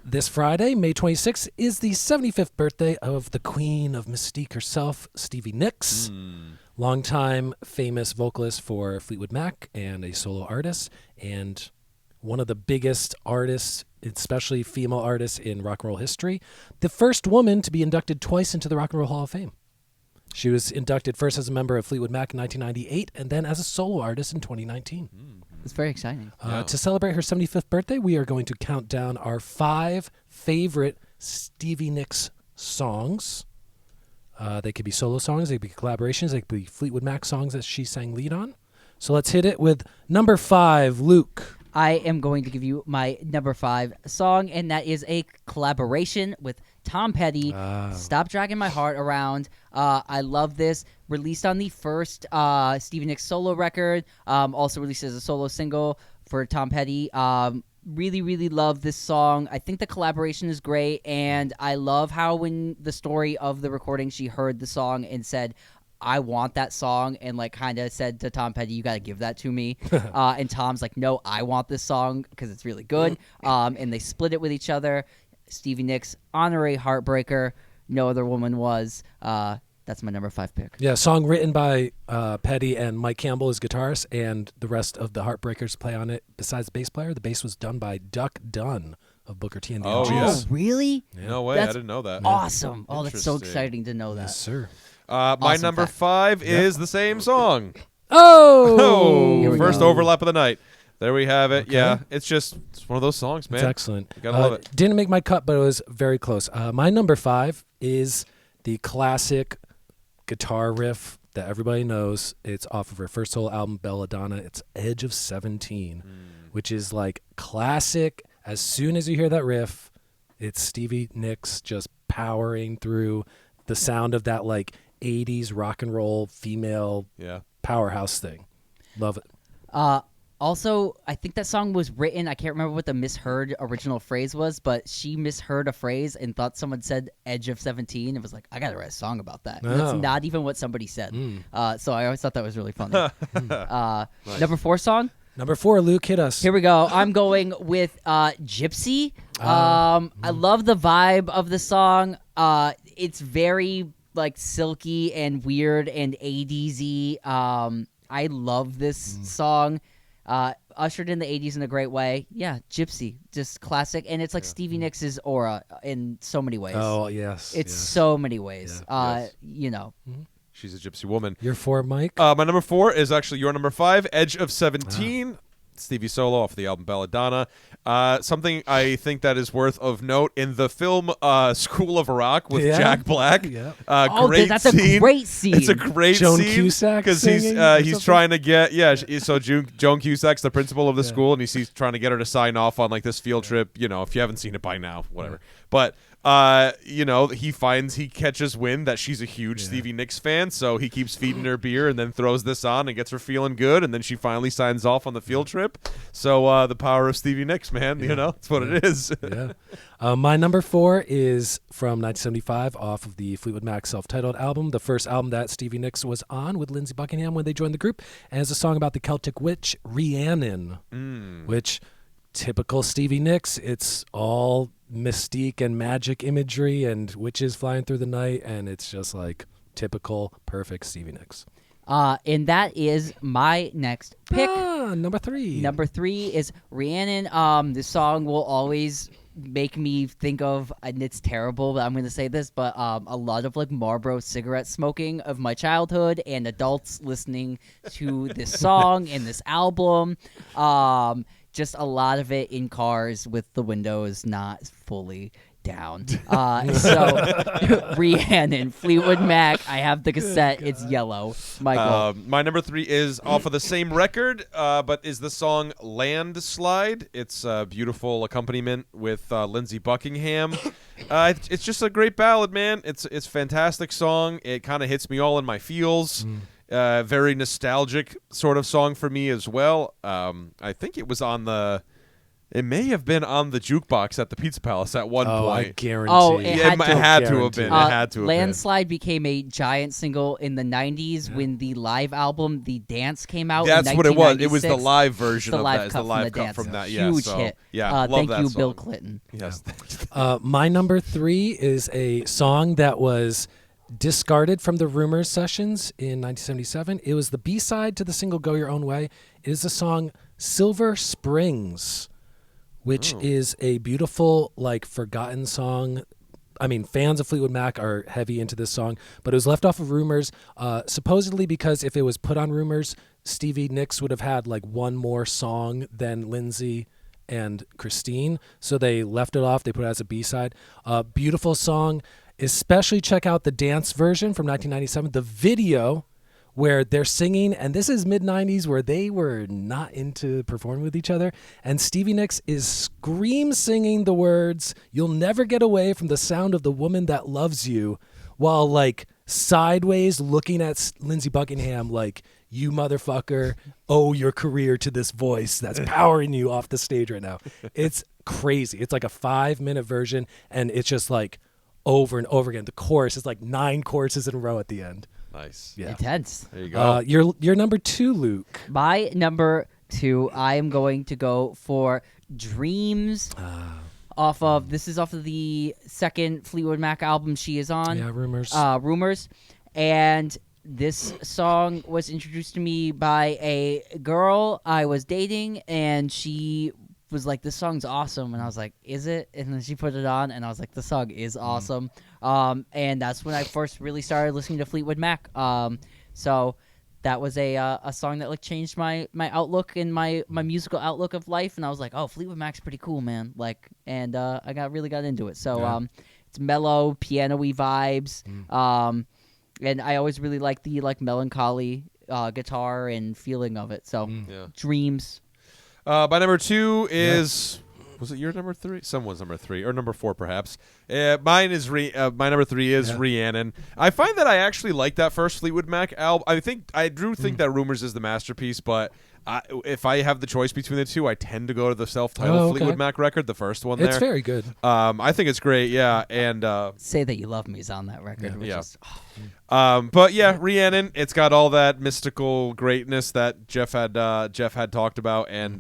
This Friday, May 26th, is the 75th birthday of the queen of mystique herself, Stevie Nicks. Longtime famous vocalist for Fleetwood Mac and a solo artist, and one of the biggest artists, especially female artists, in rock and roll history. The first woman to be inducted twice into the Rock and Roll Hall of Fame. She was inducted first as a member of Fleetwood Mac in 1998 and then as a solo artist in 2019. It's very exciting. To celebrate her 75th birthday, we are going to count down our 5 favorite Stevie Nicks songs. They could be solo songs, they could be collaborations, they could be Fleetwood Mac songs that she sang lead on. So let's hit it with number 5, Luke. I am going to give you my number 5 song, and that is a collaboration with Tom Petty. Stop Dragging My Heart Around. I love this. Released on the first Stevie Nicks solo record. Also released as a solo single for Tom Petty. Really, really love this song. I think the collaboration is great, and I love how when the story of the recording, she heard the song and said, I want that song, and like kind of said to Tom Petty, you got to give that to me. And Tom's like, no, I want this song because it's really good. And they split it with each other. Stevie Nicks, honorary heartbreaker. No other woman was. That's my number 5 pick. Yeah, song written by Petty and Mike Campbell as guitarist, and the rest of the Heartbreakers play on it. Besides the bass player, the bass was done by Duck Dunn of Booker T and the Oh, OGs. yeah. Oh, really? Yeah. No way, That's I didn't know that. Awesome. Oh, that's so Interesting. exciting to know that. Yes, sir. My Awesome number fact. 5 is the same song. Oh! Here we First go. overlap of the night. There we have it. Okay. Yeah, it's one of those songs, man. It's excellent. You gotta love it. Didn't make my cut, but it was very close. My number 5 is the classic guitar riff that everybody knows. It's off of her first solo album, Belladonna. It's Edge of 17, which is like classic. As soon as you hear that riff, it's Stevie Nicks just powering through the sound of that like 80s rock and roll female powerhouse thing. Love it. Also, I think that song was written, I can't remember what the misheard original phrase was, but she misheard a phrase and thought someone said Edge of 17. It was like, I got to write a song about that. And Oh. that's not even what somebody said. So I always thought that was really funny. Number 4 song? Number 4, Luke, hit us. Here we go. I'm going with Gypsy. I love the vibe of the song. It's very like silky and weird and 80s-y. I love this song. Ushered in the 80s in a great way. Yeah, Gypsy, just classic. And it's like Stevie Nicks' aura in so many ways. Oh, yes. It's yes. so many ways. Yes. You know. She's a gypsy woman. You're 4, Mike? My number 4 is actually your number 5, Edge of 17. Stevie solo off the album Belladonna. Something I think that is worth of note in the film School of Rock with Yeah. Jack Black. Great that's scene. a great scene. It's a great Joan scene Cusack because singing or he's something? trying to get so Joan Cusack's the principal of the school, and he's trying to get her to sign off on like this field trip. You know, if you haven't seen it by now, whatever. But he catches wind that she's a huge Stevie Nicks fan, so he keeps feeding her beer and then throws this on and gets her feeling good, and then she finally signs off on the field trip. So the power of Stevie Nicks, man, that's what it is. My number 4 is from 1975 off of the Fleetwood Mac self-titled album, the first album that Stevie Nicks was on with Lindsey Buckingham when they joined the group, and it's a song about the Celtic witch, Rhiannon, which, typical Stevie Nicks, it's all mystique and magic imagery and witches flying through the night, and it's just like typical, perfect Stevie Nicks. And that is my next pick. Number 3. Number 3 is Rhiannon. This song will always make me think of, and it's terrible, but I'm going to say this, but a lot of like Marlboro cigarette smoking of my childhood and adults listening to this song and this album. Just a lot of it in cars with the windows not fully down. So Rhiannon, Fleetwood Mac. I have the cassette. It's yellow. Michael. My number 3 is off of the same record, but is the song Landslide. It's a beautiful accompaniment with Lindsey Buckingham. It's just a great ballad, man. It's a fantastic song. It kind of hits me all in my feels. Very nostalgic sort of song for me as well. I think it was on the It may have been on the jukebox at the Pizza Palace at one Oh, I point. guarantee. Oh, it Yeah, had to- had to have been. It had to have been. Landslide became a giant single in the 90s when the live album The Dance came out. That's in what it was. It was the 1996. live version The of live that. It's cut the live from the cut dance. from that. Yeah, Huge so, hit. Yeah, love thank that you, song. Bill Clinton. Yes. My number 3 is a song that was discarded from the Rumors sessions in 1977. It was the B-side to the single Go Your Own Way. It is the song Silver Springs, which is a beautiful, like, forgotten song. I mean, fans of Fleetwood Mac are heavy into this song, but it was left off of Rumors, supposedly because if it was put on Rumors, Stevie Nicks would have had, like, one more song than Lindsay and Christine, so they left it off. They put it as a B-side. Beautiful song. Especially check out the dance version from 1997. The video where they're singing, and this is mid-90s where they were not into performing with each other, and Stevie Nicks is scream singing the words, "You'll never get away from the sound of the woman that loves you," while like sideways looking at Lindsey Buckingham like, "You motherfucker owe your career to this voice that's powering you off the stage right now." It's crazy. It's like a 5-minute version, and it's just like over and over again. The chorus is like 9 choruses in a row at the end. Nice. Yeah. Intense. There you go. You're number 2, Luke. My number 2, I am going to go for Dreams. This is off of the second Fleetwood Mac album she is on. Yeah, Rumors. Rumors. And this song was introduced to me by a girl I was dating, and she was like, "This song's awesome," and I was like, "Is it?" And then she put it on, and I was like, "The song is awesome." And that's when I first really started listening to Fleetwood Mac. So that was a song that like changed my outlook and my musical outlook of life, and I was like, "Oh, Fleetwood Mac's pretty cool, man!" Like, and I really got into it. So it's mellow, piano-y vibes. And I always really like the like melancholy guitar and feeling of it. So Dreams. My number 2 is was it your number 3? Someone's number 3 or number 4 perhaps. Mine is my number 3 is Rhiannon. I find that I actually like that first Fleetwood Mac album. I do think that Rumors is the masterpiece, but if I have the choice between the two, I tend to go to the self-titled Fleetwood Mac record, the first one. It's very good. I think it's great. Yeah, and Say That You Love Me is on that record. Which is, but yeah, Rhiannon. It's got all that mystical greatness that Jeff had talked about, and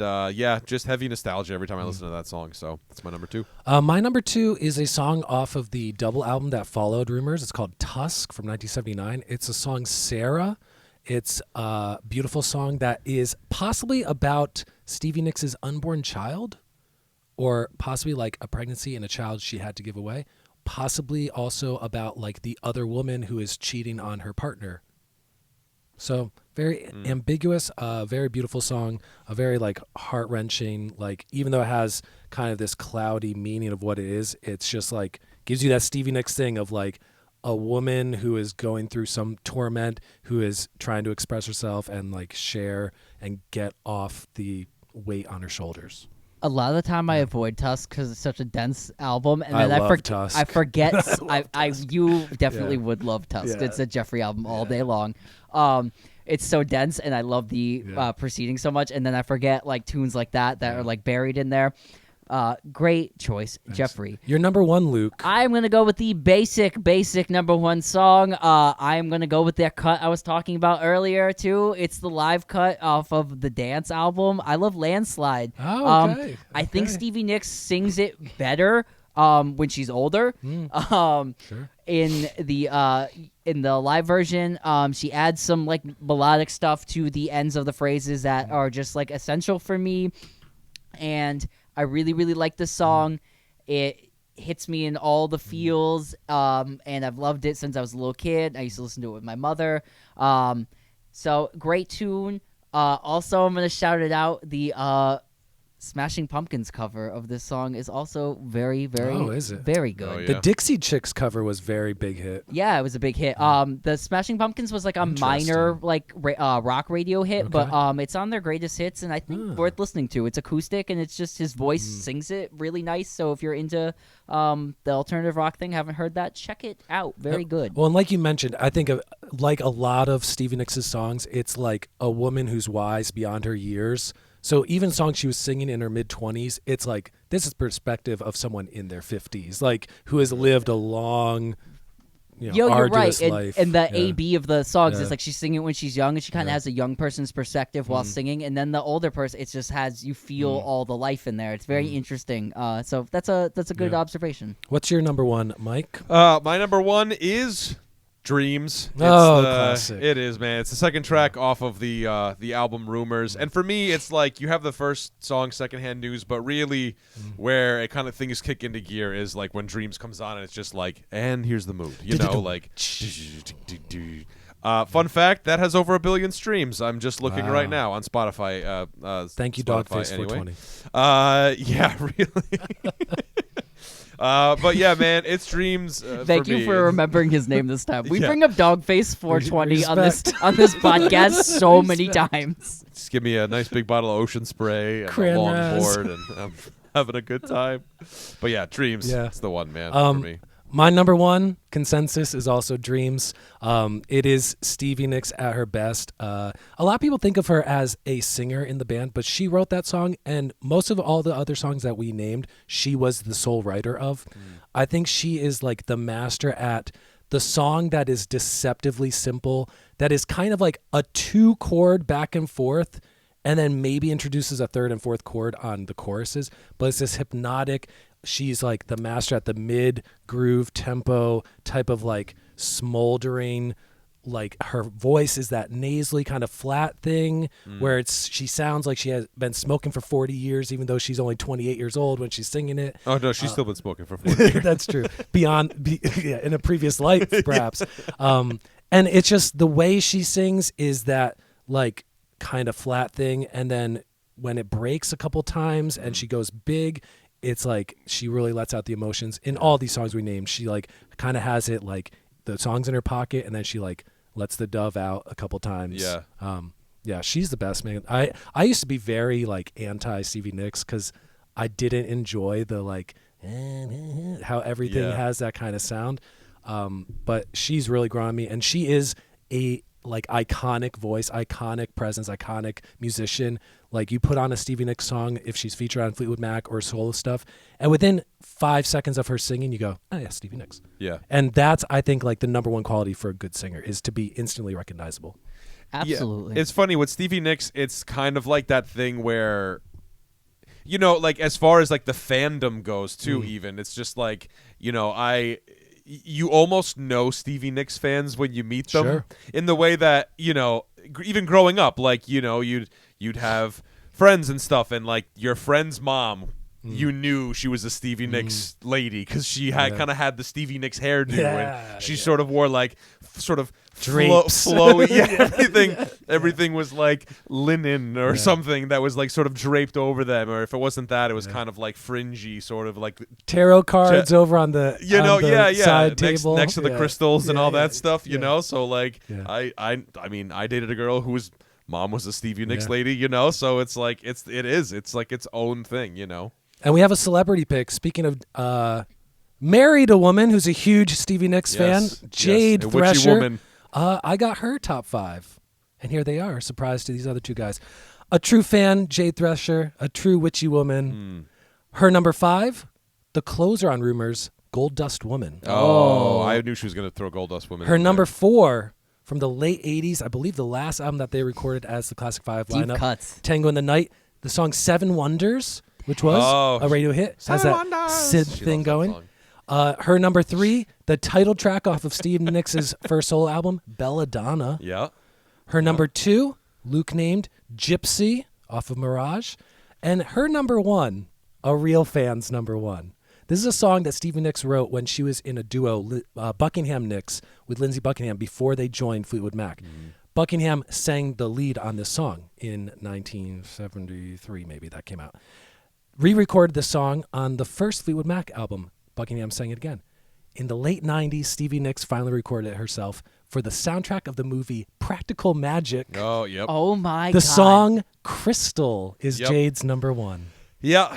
just heavy nostalgia every time I listen to that song. So that's my number 2. My number 2 is a song off of the double album that followed Rumors. It's called Tusk from 1979. It's a song Sarah. It's a beautiful song that is possibly about Stevie Nicks' unborn child, or possibly like a pregnancy and a child she had to give away. Possibly also about like the other woman who is cheating on her partner. So very ambiguous, very beautiful song, a very like heart-wrenching, like even though it has kind of this cloudy meaning of what it is, it's just like gives you that Stevie Nicks thing of like a woman who is going through some torment, who is trying to express herself and like share and get off the weight on her shoulders. a lot of the time I avoid Tusk because it's such a dense album, and I then love Tusk. I forget. You definitely would love Tusk. Yeah. It's a Jeffrey album all day long. It's so dense, and I love the proceeding so much, and then I forget like tunes like that are like buried in there. Great choice, Thanks. Jeffrey. You're number one, Luke. I'm gonna go with the basic number one song. I'm gonna go with that cut I was talking about earlier too. It's the live cut off of the Dance album. I love Landslide. Oh, okay. I think Stevie Nicks sings it better when she's older. Sure. In the live version, she adds some like melodic stuff to the ends of the phrases that are just like essential for me, and I really, really like this song. It hits me in all the feels, and I've loved it since I was a little kid. I used to listen to it with my mother. So great tune. Also, I'm going to shout it out. The Smashing Pumpkins cover of this song is also very, very, very good. Oh, yeah. The Dixie Chicks cover was very big hit. Yeah, it was a big hit. The Smashing Pumpkins was like a minor like rock radio hit, but it's on their greatest hits, and I think worth listening to. It's acoustic, and it's just his voice sings it really nice. So if you're into the alternative rock thing, haven't heard that, check it out. Very good. Well, and like you mentioned, I think like a lot of Stevie Nicks' songs, it's like a woman who's wise beyond her years So even songs she was singing in her mid-20s, it's like this is perspective of someone in their 50s, like who has lived a long, You're arduous right. life. And the Yeah. AB of the songs Yeah. is like she's singing when she's young, and she kind of Yeah. has a young person's perspective while singing. And then the older person, it just has you feel all the life in there. It's very interesting. So that's a good Yeah. observation. What's your number one, Mike? My number one is Dreams. Classic. It is, man. It's the second track off of the album Rumors, and for me, it's like you have the first song, Secondhand News, but really, where it kind of things kick into gear is like when Dreams comes on, and it's just like, and here's the mood, like. Fun fact: that has over 1 billion streams. I'm just looking right now on Spotify. Thank you, Spotify, Dogface anyway. 420. Yeah, really. But yeah, man, it's Dreams. Thank you me. for remembering his name this time. We Yeah. bring up Dogface 420 on this podcast so many times. Just give me a nice big bottle of Ocean Spray and Cran a long Raz. board, and I'm having a good time. But yeah, Dreams. Yeah. It's the one, man, for me. My number one consensus is also Dreams. It is Stevie Nicks at her best. A lot of people think of her as a singer in the band, but she wrote that song, and most of all the other songs that we named, she was the sole writer of. I think she is like the master at the song that is deceptively simple, that is kind of like a 2-chord back and forth, and then maybe introduces a 3rd and 4th chord on the choruses, but it's this hypnotic. She's like the master at the mid groove tempo type of like smoldering, like her voice is that nasally kind of flat thing where she sounds like she has been smoking for 40 years, even though she's only 28 years old when she's singing it. Oh no, she's still been smoking for 40 years. That's true. In a previous life, perhaps. And it's just the way she sings is that like kind of flat thing, and then when it breaks a couple times and she goes big, it's like she really lets out the emotions. In all these songs we named, she like kind of has it like the song's in her pocket, and then she like lets the dove out a couple times. Yeah, she's the best, man. I used to be very like anti Stevie Nicks because I didn't enjoy the like how everything has that kind of sound. But she's really grown on me, and she is a like iconic voice, iconic presence, iconic musician. Like you put on a Stevie Nicks song if she's featured on Fleetwood Mac or solo stuff, and within 5 seconds of her singing, you go, oh yeah, Stevie Nicks. Yeah. And that's, I think, like the number one quality for a good singer is to be instantly recognizable. Absolutely. Yeah. It's funny with Stevie Nicks, it's kind of like that thing where, you know, like as far as like the fandom goes too, even it's just like, you know, you almost know Stevie Nicks fans when you meet them in the way that, you know, even growing up, like, you know, you'd have friends and stuff, and like your friend's mom, you knew she was a Stevie Nicks lady because she had kind of had the Stevie Nicks hairdo, and she sort of wore like sort of Drapes. flowy, everything was like linen or something that was like sort of draped over them, or if it wasn't that, it was kind of like fringy, sort of like Tarot cards over on the side table next to the crystals and all that stuff, you know. So like Yeah. I mean I dated a girl whose mom was a Stevie Nicks lady, you know. So it's like it's like its own thing, you know. And we have a celebrity pick. Speaking of married a woman who's a huge Stevie Nicks fan, Jade a witchy Thresher. woman. I got her top 5. And here they are, surprise to these other two guys. A true fan, Jade Thresher, a true witchy woman. Her number 5, the closer on Rumors, Gold Dust Woman. Oh, I knew she was going to throw Gold Dust Woman. Her in number there. 4 from the late 80s, I believe the last album that they recorded as the Classic 5 Deep lineup. cuts. Tango in the Night, the song 7 Wonders, which was a radio hit. Has Seven that Wonders. synth She thing loves that going. song. Her number 3, the title track off of Steve Nicks' first solo album, Belladonna. Yeah. Her number 2, Luke named Gypsy off of Mirage. And her number 1, a real fan's number 1. This is a song that Stevie Nicks wrote when she was in a duo, Buckingham Nicks, with Lindsey Buckingham before they joined Fleetwood Mac. Buckingham sang the lead on this song in 1973, maybe that came out. Re-recorded the song on the first Fleetwood Mac album. Buckingham sang it again. In the late 90s, Stevie Nicks finally recorded it herself for the soundtrack of the movie Practical Magic. Oh, yep. Oh my god. The song Crystal is Yep. Jade's number 1. Yeah.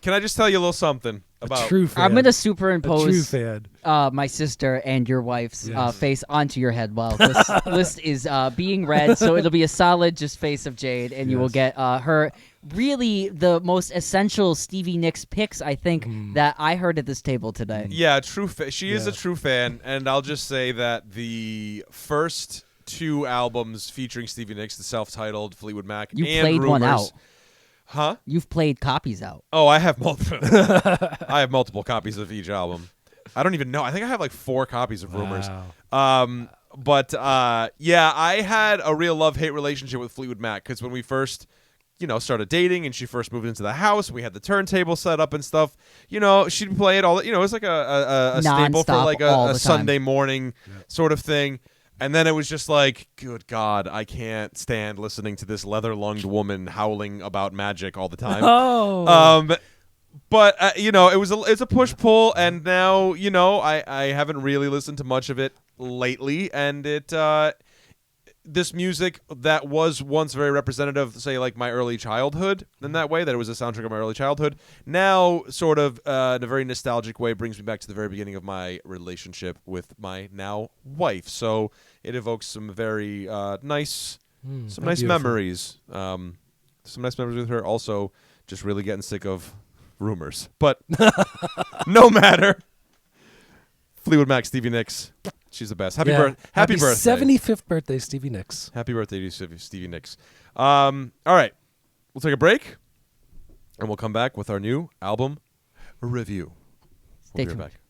Can I just tell you a little something? about. True fan. I'm gonna A true superimpose fan. my sister and your wife's Yes. face onto your head while this list is being read. So it'll be a solid just face of Jade, and you will get her really the most essential Stevie Nicks picks I think that I heard at this table today. Yeah, she is a Yeah. true fan, and I'll just say that the first 2 albums featuring Stevie Nicks, the self-titled Fleetwood Mac, You and played Rumors, one out. Huh? You've played copies out. Oh, I have multiple. I have multiple copies of each album. I don't even know. I think I have like 4 copies of Rumors. But yeah, I had a real love-hate relationship with Fleetwood Mac because when we first, started dating and she first moved into the house, we had the turntable set up and stuff. She'd play it all. It was like a staple for Non-stop like all a the time. Sunday morning sort of thing. And then it was just like, good God, I can't stand listening to this leather-lunged woman howling about magic all the time. But it's a push-pull, and now I haven't really listened to much of it lately, and this music that was once very representative, say like my early childhood, in that way that it was a soundtrack of my early childhood, now sort of in a very nostalgic way brings me back to the very beginning of my relationship with my now wife. So it evokes some very nice memories. Some nice memories with her. Also, just really getting sick of Rumors. But no matter. Fleetwood Mac, Stevie Nicks. She's the best. Happy birthday. 75th birthday, Stevie Nicks. Happy birthday to Stevie Nicks. All right. We'll take a break, and we'll come back with our new album review. Stay We'll be tuned. right back.